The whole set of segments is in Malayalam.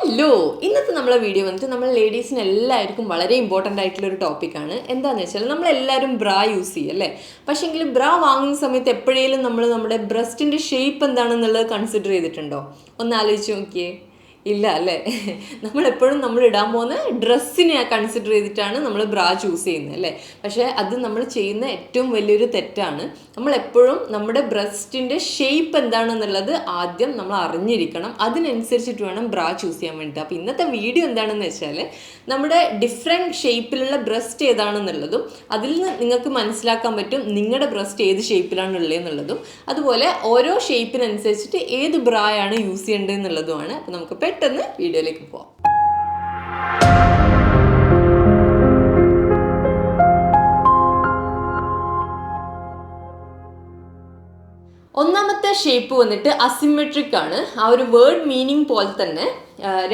ഹലോ, ഇന്നത്തെ നമ്മളെ വീഡിയോ വന്നിട്ട് നമ്മൾ ലേഡീസിന് എല്ലാവർക്കും വളരെ ഇമ്പോർട്ടൻ്റ് ആയിട്ടുള്ള ഒരു ടോപ്പിക്കാണ്. എന്താണെന്ന് വെച്ചാൽ നമ്മളെല്ലാവരും ബ്രാ യൂസ് ചെയ്യും അല്ലേ? പക്ഷേങ്കിൽ ബ്രാ വാങ്ങുന്ന സമയത്ത് എപ്പോഴേലും നമ്മൾ നമ്മുടെ ബ്രസ്റ്റിൻ്റെ ഷേപ്പ് എന്താണെന്നുള്ളത് കൺസിഡർ ചെയ്തിട്ടുണ്ടോ? ഒന്ന് ആലോചിച്ച് നോക്കിയേ. ഇല്ല അല്ലേ? നമ്മളെപ്പോഴും നമ്മൾ ഇടാൻ പോകുന്ന ഡ്രസ്സിനെ കൺസിഡർ ചെയ്തിട്ടാണ് നമ്മൾ ബ്രാ ചൂസ് ചെയ്യുന്നത് അല്ലേ? പക്ഷേ അത് നമ്മൾ ചെയ്യുന്ന ഏറ്റവും വലിയൊരു തെറ്റാണ്. നമ്മളെപ്പോഴും നമ്മുടെ ബ്രസ്റ്റിൻ്റെ ഷേപ്പ് എന്താണെന്നുള്ളത് ആദ്യം നമ്മൾ അറിഞ്ഞിരിക്കണം. അതിനനുസരിച്ചിട്ട് വേണം ബ്രാ ചൂസ് ചെയ്യാൻ വേണ്ടിയിട്ട്. അപ്പോൾ ഇന്നത്തെ വീഡിയോ എന്താണെന്ന് വെച്ചാൽ നമ്മുടെ ഡിഫറെൻറ്റ് ഷേപ്പിലുള്ള ബ്രസ്റ്റ് ഏതാണെന്നുള്ളതും അതിൽ നിന്ന് നിങ്ങൾക്ക് മനസ്സിലാക്കാൻ പറ്റും നിങ്ങളുടെ ബ്രസ്റ്റ് ഏത് ഷേപ്പിലാണ് ഉള്ളതെന്നുള്ളതും അതുപോലെ ഓരോ ഷേപ്പിനനുസരിച്ചിട്ട് ഏത് ബ്രായാണ് യൂസ് ചെയ്യേണ്ടത് എന്നുള്ളതുമാണ്. അപ്പോൾ നമുക്ക് പെട്ടെന്ന് വീഡിയോയിലേക്ക് പോവാം. ഒന്നാമത്തെ ഷേപ്പ് വന്നിട്ട് അസിമെട്രിക് ആണ്. ആ ഒരു വേർഡ് മീനിങ് പോലെ തന്നെ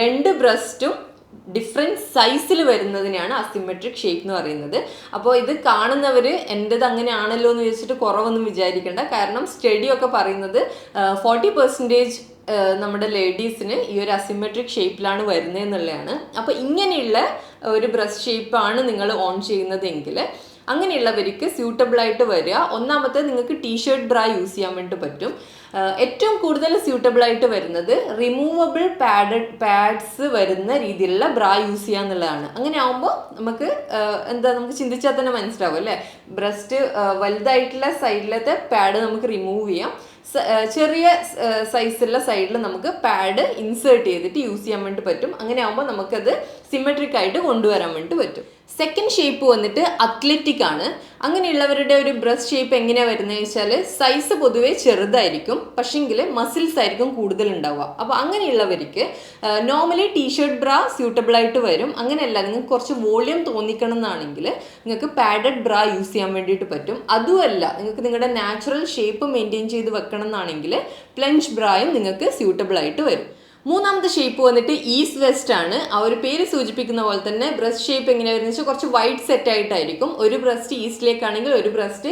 രണ്ട് ബ്രസ്റ്റും ഡിഫറെൻറ്റ് സൈസിൽ വരുന്നതിനെയാണ് അസിമെട്രിക് ഷേപ്പ് എന്ന് പറയുന്നത്. അപ്പോൾ ഇത് കാണുന്നവർ എൻ്റെത് അങ്ങനെയാണല്ലോ എന്ന് ചോദിച്ചിട്ട് കുറവൊന്നും വിചാരിക്കേണ്ട. കാരണം സ്റ്റഡിയൊക്കെ പറയുന്നത് 40% നമ്മുടെ ലേഡീസിന് ഈ ഒരു അസിമെട്രിക് ഷേപ്പിലാണ് വരുന്നതെന്നുള്ളതാണ്. അപ്പോൾ ഇങ്ങനെയുള്ള ഒരു ബ്രസ്റ്റ് ഷേപ്പാണ് നിങ്ങൾ ഓൺ ചെയ്യുന്നതെങ്കിൽ അങ്ങനെയുള്ളവർക്ക് സ്യൂട്ടബിളായിട്ട് വരിക. ഒന്നാമത്തെ നിങ്ങൾക്ക് ടീഷർട്ട് ബ്രാ യൂസ് ചെയ്യാൻ വേണ്ടി പറ്റും. ഏറ്റവും കൂടുതൽ സ്യൂട്ടബിളായിട്ട് വരുന്നത് റിമൂവബിൾ പാഡ്സ് വരുന്ന രീതിയിലുള്ള ബ്രാ യൂസ് ചെയ്യുക എന്നുള്ളതാണ്. അങ്ങനെ ആകുമ്പോൾ നമുക്ക് നമുക്ക് ചിന്തിച്ചാൽ തന്നെ മനസ്സിലാവും അല്ലേ? ബ്രസ്റ്റ് വലുതായിട്ടുള്ള സൈഡിലത്തെ പാഡ് നമുക്ക് റിമൂവ് ചെയ്യാം. ചെറിയ സൈസുള്ള സൈഡിൽ നമുക്ക് പാഡ് ഇൻസേർട്ട് ചെയ്തിട്ട് യൂസ് ചെയ്യാൻ വേണ്ടി പറ്റും. അങ്ങനെ ആകുമ്പോൾ നമുക്കത് സിമെട്രിക് ആയിട്ട് കൊണ്ടുവരാൻ വേണ്ടി പറ്റും. സെക്കൻഡ് ഷേപ്പ് വന്നിട്ട് അത്ലറ്റിക് ആണ്. അങ്ങനെയുള്ളവരുടെ ഒരു ബ്രസ്റ്റ് ഷേപ്പ് എങ്ങനെയാണ് വരുന്നത് വെച്ചാൽ സൈസ് പൊതുവേ ചെറുതായിരിക്കും, പക്ഷെങ്കിൽ മസിൽസ് ആയിരിക്കും കൂടുതൽ ഉണ്ടാവുക. അപ്പോൾ അങ്ങനെയുള്ളവർക്ക് നോർമലി ടീഷർട്ട് ബ്രാ സ്യൂട്ടബിൾ ആയിട്ട് വരും. അങ്ങനെയല്ല, നിങ്ങൾക്ക് കുറച്ച് വോളിയം തോന്നിക്കണം എന്നാണെങ്കിൽ നിങ്ങൾക്ക് പാഡഡ് ബ്രാ യൂസ് ചെയ്യാൻ വേണ്ടിയിട്ട് പറ്റും. അതുമല്ല, നിങ്ങൾക്ക് നിങ്ങളുടെ നാച്ചുറൽ ഷേപ്പ് മെയിൻറ്റെയിൻ ചെയ്ത് വെക്കണം എന്നാണെങ്കിൽ പ്ലഞ്ച് ബ്രായും നിങ്ങൾക്ക് സ്യൂട്ടബിൾ ആയിട്ട് വരും. മൂന്നാമത്തെ ഷേപ്പ് വന്നിട്ട് ഈസ്റ്റ് വെസ്റ്റ് ആണ്. ആ ഒരു പേര് സൂചിപ്പിക്കുന്ന പോലെ തന്നെ ബ്രസ്റ്റ് ഷേപ്പ് എങ്ങനെയാ വരുന്നത് വെച്ചാൽ കുറച്ച് വൈഡ് സെറ്റ് ആയിട്ടായിരിക്കും. ഒരു ബ്രസ്റ്റ് ഈസ്റ്റിലേക്കാണെങ്കിൽ ഒരു ബ്രസ്റ്റ്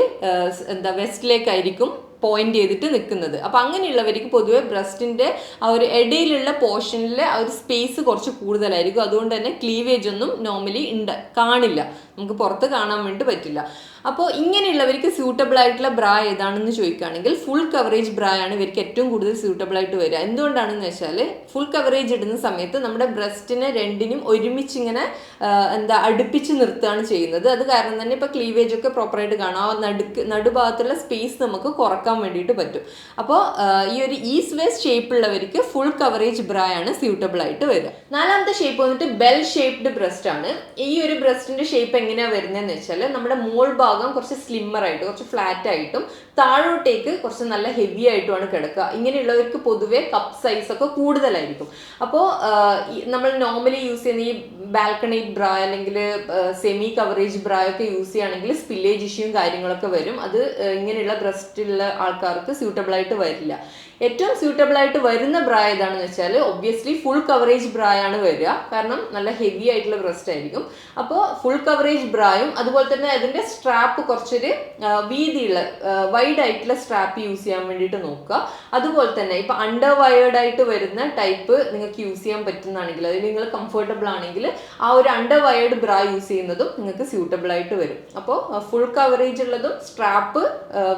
വെസ്റ്റിലേക്കായിരിക്കും പോയിന്റ് ചെയ്തിട്ട് നിൽക്കുന്നത്. അപ്പം അങ്ങനെയുള്ളവർക്ക് പൊതുവെ ബ്രസ്റ്റിൻ്റെ ആ ഒരു ഇടയിലുള്ള പോർഷനിൽ ആ ഒരു സ്പേസ് കുറച്ച് കൂടുതലായിരിക്കും. അതുകൊണ്ട് തന്നെ ക്ലീവേജ് ഒന്നും നോർമലി കാണില്ല, നമുക്ക് പുറത്ത് കാണാൻ വേണ്ടി പറ്റില്ല. അപ്പോൾ ഇങ്ങനെയുള്ളവർക്ക് സ്യൂട്ടബിൾ ആയിട്ടുള്ള ബ്രാ ഏതാണെന്ന് ചോദിക്കുകയാണെങ്കിൽ ഫുൾ കവറേജ് ബ്രാ ആണ് ഇവർക്ക് ഏറ്റവും കൂടുതൽ സ്യൂട്ടബിൾ ആയിട്ട് വരിക. എന്തുകൊണ്ടാണെന്ന് വെച്ചാൽ ഫുൾ കവറേജ് ഇടുന്ന സമയത്ത് നമ്മുടെ ബ്രസ്റ്റിനെ രണ്ടിനും ഒരുമിച്ച് ഇങ്ങനെ അടുപ്പിച്ച് നിർത്തുകയാണ് ചെയ്യുന്നത്. അത് കാരണം തന്നെ ഇപ്പോൾ ക്ലീവേജ് ഒക്കെ പ്രോപ്പറായിട്ട് കാണാം. ആ നടുഭാഗത്തുള്ള സ്പേസ് നമുക്ക് കുറക്കാൻ വേണ്ടിയിട്ട് പറ്റും. അപ്പോൾ ഈ ഒരു ഈസ്റ്റ് വെസ്റ്റ് ഷേപ്പ് ഉള്ളവർക്ക് ഫുൾ കവറേജ് ബ്രാ ആണ് സ്യൂട്ടബിൾ ആയിട്ട് വരിക. നാലാമത്തെ ഷേപ്പ് വന്നിട്ട് ബെൽ ഷേപ്ഡ് ബ്രസ്റ്റ് ആണ്. ഈ ഒരു ബ്രസ്റ്റിന്റെ ഷേപ്പ് എങ്ങനെയാണ് വരുന്നതെന്ന് വെച്ചാൽ നമ്മുടെ മോൾ ഭാഗം കുറച്ച് സ്ലിമ്മർ ആയിട്ട് കുറച്ച് ഫ്ലാറ്റ് ആയിട്ടും താഴോട്ടേക്ക് കുറച്ച് നല്ല ഹെവി ആയിട്ടുമാണ് കിടക്കുക. ഇങ്ങനെയുള്ളവർക്ക് പൊതുവെ കപ്പ് സൈസ് ഒക്കെ കൂടുതലായിരിക്കും. അപ്പോൾ നമ്മൾ നോർമലി യൂസ് ചെയ്യുന്ന ഈ ബാൽക്കണി ബ്രാ അല്ലെങ്കിൽ സെമി കവറേജ് ബ്രാ ഒക്കെ യൂസ് ചെയ്യുകയാണെങ്കിൽ സ്പില്ലേജ് ഇഷ്യൂയും കാര്യങ്ങളൊക്കെ വരും. അത് ഇങ്ങനെയുള്ള ബ്രസ്റ്റുള്ള ആൾക്കാർക്ക് സ്യൂട്ടബിൾ ആയിട്ട് വരില്ല. ഏറ്റവും സ്യൂട്ടബിൾ ആയിട്ട് വരുന്ന ബ്രാ ഏതാണെന്ന് വെച്ചാൽ ഒബ്വിയസ്ലി ഫുൾ കവറേജ് ബ്രായാണ് വരിക. കാരണം നല്ല ഹെവി ആയിട്ടുള്ള ബ്രസ്റ്റ് ആയിരിക്കും. അപ്പോൾ ഫുൾ കവറേജ് ബ്രായും അതുപോലെ തന്നെ അതിൻ്റെ സ്ട്രാപ്പ് കുറച്ചൊരു വീതിയുള്ള വൈഡ് ആയിട്ടുള്ള സ്ട്രാപ്പ് യൂസ് ചെയ്യാൻ വേണ്ടിയിട്ട് നോക്കുക. അതുപോലെ തന്നെ ഇപ്പം അണ്ടർ വയേർഡ് ആയിട്ട് വരുന്ന ടൈപ്പ് നിങ്ങൾക്ക് യൂസ് ചെയ്യാൻ പറ്റുന്നതാണെങ്കിൽ അതിൽ നിങ്ങൾ കംഫർട്ടബിൾ ആണെങ്കിൽ ആ ഒരു അണ്ടർ വയേർഡ് ബ്രാ യൂസ് ചെയ്യുന്നതും നിങ്ങൾക്ക് സ്യൂട്ടബിൾ ആയിട്ട് വരും. അപ്പോൾ ഫുൾ കവറേജ് ഉള്ളതും സ്ട്രാപ്പ്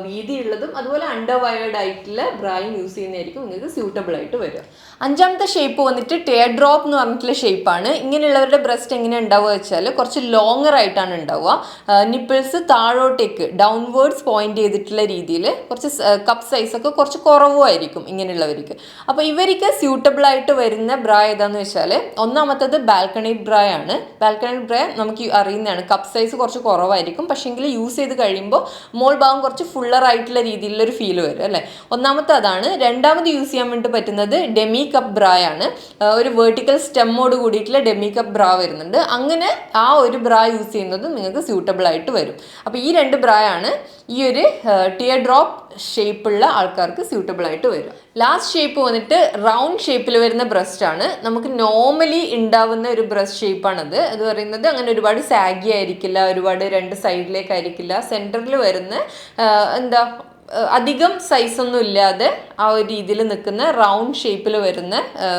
വീതിയുള്ളതും അതുപോലെ അണ്ടർ വയേർഡ് ആയിട്ടുള്ള ബ്രായും യൂസ് ചെയ്യുന്നതായിരിക്കും നിങ്ങൾക്ക് സ്യൂട്ടബിൾ ആയിട്ട് വരിക. അഞ്ചാമത്തെ ഷേപ്പ് വന്നിട്ട് ടിയർ ഡ്രോപ്പ് എന്ന് പറഞ്ഞിട്ടുള്ള ഷേപ്പാണ്. ഇങ്ങനെയുള്ളവരുടെ ബ്രസ്റ്റ് എങ്ങനെ ഉണ്ടാവുക വെച്ചാൽ കുറച്ച് ലോങ്ങർ ആയിട്ടാണ് ഉണ്ടാവുക. നിപ്പിൾസ് താഴോട്ടേക്ക് ഡൗൺവേർഡ്സ് പോയിന്റ് ചെയ്തിട്ടുള്ള രീതിയിൽ കുറച്ച് കപ്പ് സൈസൊക്കെ കുറച്ച് കുറവുമായിരിക്കും ഇങ്ങനെയുള്ളവർക്ക്. അപ്പോൾ ഇവർക്ക് സ്യൂട്ടബിൾ ആയിട്ട് വരുന്ന ബ്രാ ഏതാണെന്ന് വെച്ചാൽ ഒന്നാമത്തത് ബാൽക്കണി ബ്രാ ആണ്. ബാൽക്കണി ബ്രാ നമുക്ക് അറിയുന്നതാണ്, കപ്പ് സൈസ് കുറച്ച് കുറവായിരിക്കും, പക്ഷേങ്കിൽ യൂസ് ചെയ്ത് കഴിയുമ്പോൾ മോൾ ഭാഗം കുറച്ച് ഫുള്ളർ ആയിട്ടുള്ള രീതിയിലുള്ളൊരു ഫീൽ വരും അല്ലേ? ഒന്നാമത്തെ അതാണ്. രണ്ടാമത് യൂസ് ചെയ്യാൻ വേണ്ടി പറ്റുന്നത് ഡെമി കപ്പ് ബ്രാ ആണ്. ഒരു വെർട്ടിക്കൽ സ്റ്റെമ്മോട് കൂടിയിട്ടുള്ള ഡെമി കപ്പ് ബ്രാ വരുന്നുണ്ട്. അങ്ങനെ ആ ഒരു ബ്രാ യൂസ് ചെയ്യുന്നത് നിങ്ങൾക്ക് സ്യൂട്ടബിൾ ആയിട്ട് വരും. അപ്പോൾ ഈ രണ്ട് ബ്രാ ആണ് ഈ ഒരു ടിയർ ഡ്രോപ്പ് ഷേപ്പുള്ള ആൾക്കാർക്ക് സ്യൂട്ടബിൾ ആയിട്ട് വരും. ലാസ്റ്റ് ഷേപ്പ് വന്നിട്ട് റൗണ്ട് ഷേപ്പിൽ വരുന്ന ബ്രസ്റ്റ് ആണ്. നമുക്ക് നോർമലി ഉണ്ടാവുന്ന ഒരു ബ്രസ്റ്റ് ഷേപ്പാണത്. അത് പറയുന്നത് അങ്ങനെ ഒരുപാട് സാഗി ആയിരിക്കില്ല, ഒരുപാട് രണ്ട് സൈഡിലേക്കായിരിക്കില്ല, സെൻറ്ററിൽ വരുന്ന അധികം സൈസൊന്നും ഇല്ലാതെ ആ ഒരു രീതിയിൽ നിൽക്കുന്ന റൗണ്ട് ഷേപ്പിൽ വരുന്ന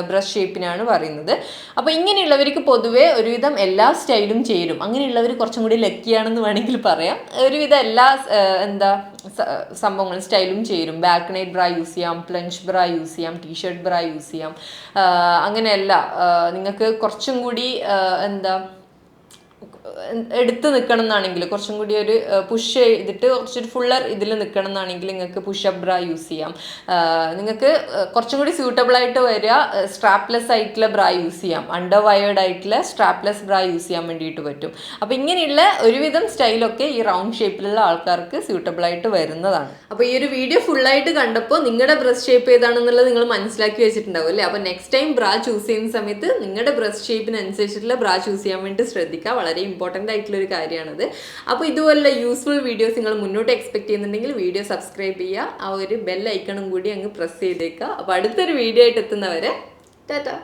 ബ്രസ്റ്റ് ഷേപ്പിനാണ് പറയുന്നത്. അപ്പോൾ ഇങ്ങനെയുള്ളവർക്ക് പൊതുവേ ഒരുവിധം എല്ലാ സ്റ്റൈലും ചേരും. അങ്ങനെയുള്ളവർ കുറച്ചും കൂടി ലക്കിയാണെന്ന് വേണമെങ്കിൽ പറയാം. ഒരുവിധം എല്ലാ സംഭവങ്ങളും സ്റ്റൈലും ചേരും. ബാക്ക് നെറ്റ് ബ്രാ യൂസ് ചെയ്യാം, പ്ലഞ്ച് ബ്രാ യൂസ് ചെയ്യാം, ടീഷർട്ട് ബ്രാ യൂസ് ചെയ്യാം. അങ്ങനെയല്ല, നിങ്ങൾക്ക് കുറച്ചും കൂടി എടുത്ത് നിൽക്കണം എന്നാണെങ്കിൽ, കുറച്ചും കൂടി ഒരു പുഷ് ചെയ്തിട്ട് കുറച്ചൊരു ഫുള്ളർ ഇതിൽ നിൽക്കണം എന്നാണെങ്കിൽ നിങ്ങൾക്ക് പുഷപ്പ് ബ്രാ യൂസ് ചെയ്യാം. നിങ്ങൾക്ക് കുറച്ചും കൂടി സ്യൂട്ടബിൾ ആയിട്ട് വരിക സ്ട്രാപ്ലെസ് ആയിട്ടുള്ള ബ്രാ യൂസ് ചെയ്യാം. അണ്ടർ വയേർഡ് ആയിട്ടുള്ള സ്ട്രാപ്ലെസ് ബ്രാ യൂസ് ചെയ്യാൻ വേണ്ടിയിട്ട് പറ്റും. അപ്പോൾ ഇങ്ങനെയുള്ള ഒരുവിധം സ്റ്റൈലൊക്കെ ഈ റൗണ്ട് ഷേപ്പിലുള്ള ആൾക്കാർക്ക് സ്യൂട്ടബിൾ ആയിട്ട് വരുന്നതാണ്. അപ്പോൾ ഈ ഒരു വീഡിയോ ഫുള്ളായിട്ട് കണ്ടപ്പോൾ നിങ്ങളുടെ ബ്രസ്റ്റ് ഷേപ്പ് ഏതാണെന്നുള്ളത് നിങ്ങൾ മനസ്സിലാക്കി വെച്ചിട്ടുണ്ടാവും അല്ലേ? അപ്പോൾ നെക്സ്റ്റ് ടൈം ബ്രാ ചൂസ് ചെയ്യുന്ന സമയത്ത് നിങ്ങളുടെ ബ്രസ്റ്റ് ഷേപ്പിനനുസരിച്ചിട്ടുള്ള ബ്രാ ചൂസ് ചെയ്യാൻ വേണ്ടി ശ്രദ്ധിക്കുക. വളരെ ഇമ്പോർട്ടൻ്റ് ആയിട്ടുള്ളൊരു കാര്യമാണത്. അപ്പോൾ ഇതുപോലുള്ള യൂസ്ഫുൾ വീഡിയോസ് നിങ്ങൾ മുന്നോട്ട് എക്സ്പെക്ട് ചെയ്യുന്നുണ്ടെങ്കിൽ വീഡിയോ സബ്സ്ക്രൈബ് ചെയ്യുക, ആ ഒരു ബെൽ ഐക്കണും കൂടി അങ്ങ് പ്രസ് ചെയ്തേക്കുക. അപ്പോൾ അടുത്തൊരു വീഡിയോ ആയിട്ട് എത്തുന്നവരെ ടാറ്റാ.